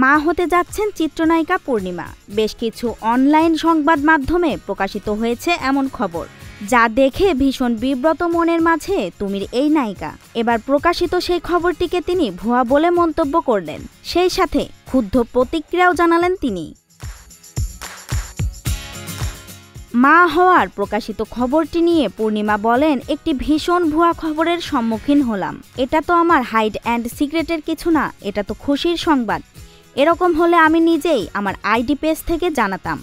মা হতে যাচ্ছেন চিত্রনায়িকা পূর্ণিমা। বেশ কিছু অনলাইন সংবাদ মাধ্যমে প্রকাশিত হয়েছে এমন খবর, যা দেখে ভীষণ বিব্রত মনের মাঝে তুমির এই নায়িকা। এবার প্রকাশিত সেই খবরটিকে তিনি ভুয়া বলে মন্তব্য করলেন, সেই সাথে ক্ষুব্ধ প্রতিক্রিয়াও জানালেন তিনি। মা হওয়ার প্রকাশিত খবরটি নিয়ে পূর্ণিমা বলেন, একটি ভীষণ ভুয়া খবরের সম্মুখীন হলাম। এটা তো আমার হাইড অ্যান্ড সিক্রেটের কিছু না, এটা তো খুশির সংবাদ। এরকম হলে আমি নিজেই আমার আইডি পেজ থেকে জানাতাম।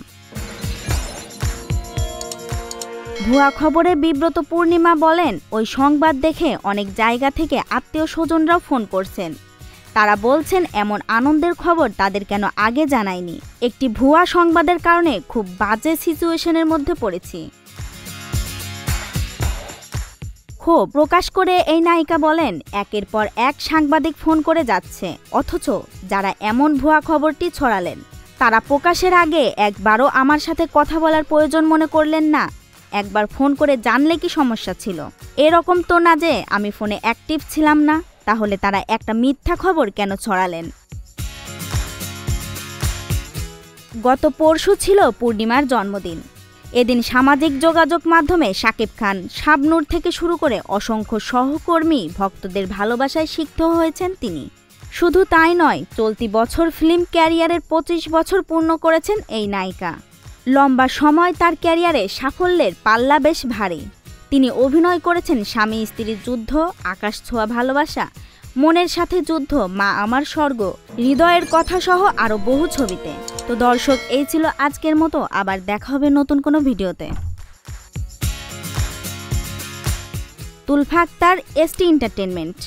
ভুয়া খবরে বিব্রত পূর্ণিমা বলেন, ওই সংবাদ দেখে অনেক জায়গা থেকে আত্মীয় স্বজনরাও ফোন করছেন। তারা বলছেন এমন আনন্দের খবর তাদের কেন আগে জানায়নি। একটি ভুয়া সংবাদের কারণে খুব বাজে সিচুয়েশনের মধ্যে পড়েছি। ক্ষোভ প্রকাশ করে এই নায়িকা বলেন, একের পর এক সাংবাদিক ফোন করে যাচ্ছে, অথচ যারা এমন ভুয়া খবরটি ছড়ালেন তারা প্রকাশের আগে একবারও আমার সাথে কথা বলার প্রয়োজন মনে করলেন না। একবার ফোন করে জানলে কি সমস্যা ছিল? এরকম তো না যে আমি ফোনে অ্যাক্টিভ ছিলাম না। তাহলে তারা একটা মিথ্যা খবর কেন ছড়ালেন? গত পরশু ছিল পূর্ণিমার জন্মদিন। এদিন সামাজিক যোগাযোগ মাধ্যমে শাকিব খান, শাবনূর থেকে শুরু করে অসংখ্য সহকর্মী, ভক্তদের ভালোবাসায় সিক্ত হয়েছেন তিনি। শুধু তাই নয়, চলতি বছর ফিল্ম ক্যারিয়ারের 25 বছর পূর্ণ করেছেন এই নায়িকা। লম্বা সময় তার ক্যারিয়ারে সাফল্যের পাল্লা বেশ ভারী। তিনি অভিনয় করেছেন স্বামী স্ত্রীর যুদ্ধ, আকাশ ছোঁয়া ভালোবাসা, মনের সাথে যুদ্ধ, মা আমার স্বর্গ, হৃদয়ের কথা সহ আরও বহু ছবিতে। তো দর্শক, এই ছিল আজকের মতো। আবার দেখা হবে নতুন কোনো ভিডিওতে। তুলফা আক্তার, এসটি এন্টারটেইনমেন্ট।